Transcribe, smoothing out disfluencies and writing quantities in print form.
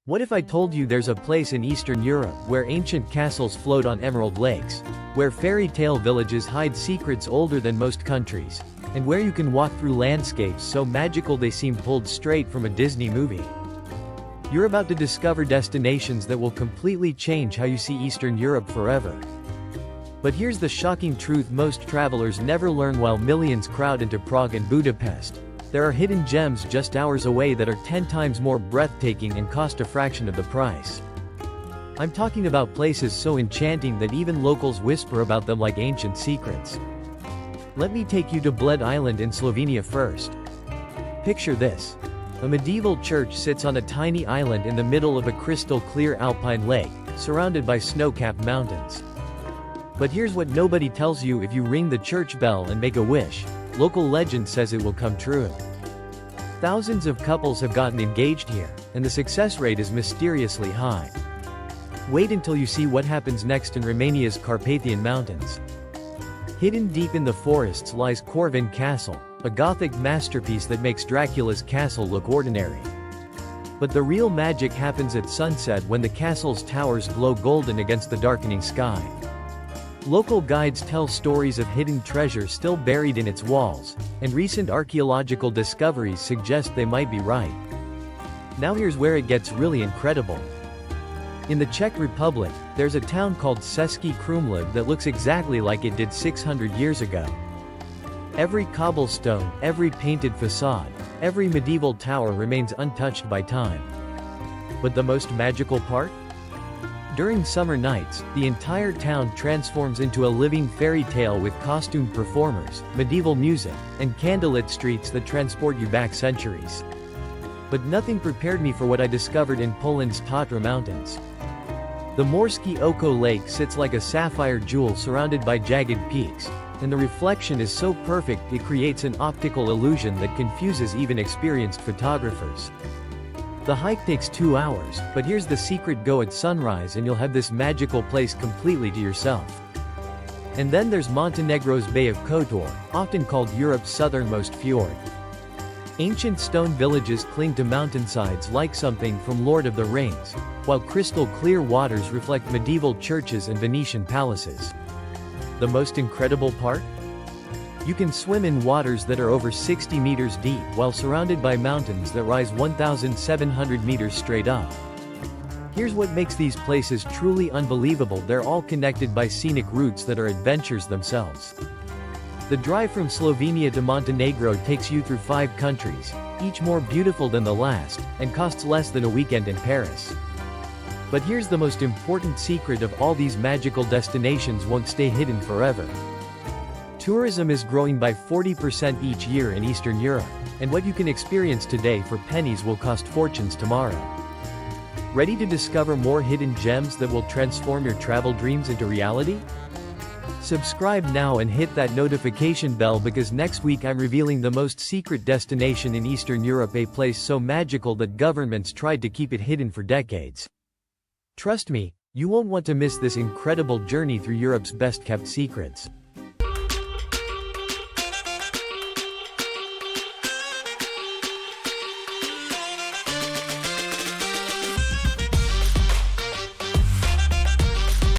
What if I told you there's a place in Eastern Europe where ancient castles float on emerald lakes, where fairy tale villages hide secrets older than most countries, and where you can walk through landscapes so magical they seem pulled straight from a Disney movie? You're about to discover destinations that will completely change how you see Eastern Europe forever. But here's the shocking truth most travelers never learn while millions crowd into Prague and Budapest. There are hidden gems just hours away that are 10 times more breathtaking and cost a fraction of the price. I'm talking about places so enchanting that even locals whisper about them like ancient secrets. Let me take you to Bled Island in Slovenia first. Picture this. A medieval church sits on a tiny island in the middle of a crystal-clear alpine lake, surrounded by snow-capped mountains. But here's what nobody tells you: if you ring the church bell and make a wish, local legend says it will come true. Thousands of couples have gotten engaged here, and the success rate is mysteriously high. Wait until you see what happens next in Romania's Carpathian Mountains. Hidden deep in the forests lies Corvin Castle, a Gothic masterpiece that makes Dracula's castle look ordinary. But the real magic happens at sunset when the castle's towers glow golden against the darkening sky. Local guides tell stories of hidden treasure still buried in its walls, and recent archaeological discoveries suggest they might be right. Now here's where it gets really incredible. In the Czech Republic, there's a town called Český Krumlov that looks exactly like it did 600 years ago. Every cobblestone, every painted facade, every medieval tower remains untouched by time. But the most magical part? During summer nights, the entire town transforms into a living fairy tale with costumed performers, medieval music, and candlelit streets that transport you back centuries. But nothing prepared me for what I discovered in Poland's Tatra Mountains. The Morskie Oko Lake sits like a sapphire jewel surrounded by jagged peaks, and the reflection is so perfect it creates an optical illusion that confuses even experienced photographers. The hike takes 2 hours, but here's the secret: go at sunrise and you'll have this magical place completely to yourself. And then there's Montenegro's Bay of Kotor, often called Europe's southernmost fjord. Ancient stone villages cling to mountainsides like something from Lord of the Rings, while crystal-clear waters reflect medieval churches and Venetian palaces. The most incredible part? You can swim in waters that are over 60 meters deep while surrounded by mountains that rise 1,700 meters straight up. Here's what makes these places truly unbelievable: they're all connected by scenic routes that are adventures themselves. The drive from Slovenia to Montenegro takes you through 5 countries, each more beautiful than the last, and costs less than a weekend in Paris. But here's the most important secret of all: these magical destinations won't stay hidden forever. Tourism is growing by 40% each year in Eastern Europe, and what you can experience today for pennies will cost fortunes tomorrow. Ready to discover more hidden gems that will transform your travel dreams into reality? Subscribe now and hit that notification bell, because next week I'm revealing the most secret destination in Eastern Europe, a place so magical that governments tried to keep it hidden for decades. Trust me, you won't want to miss this incredible journey through Europe's best-kept secrets.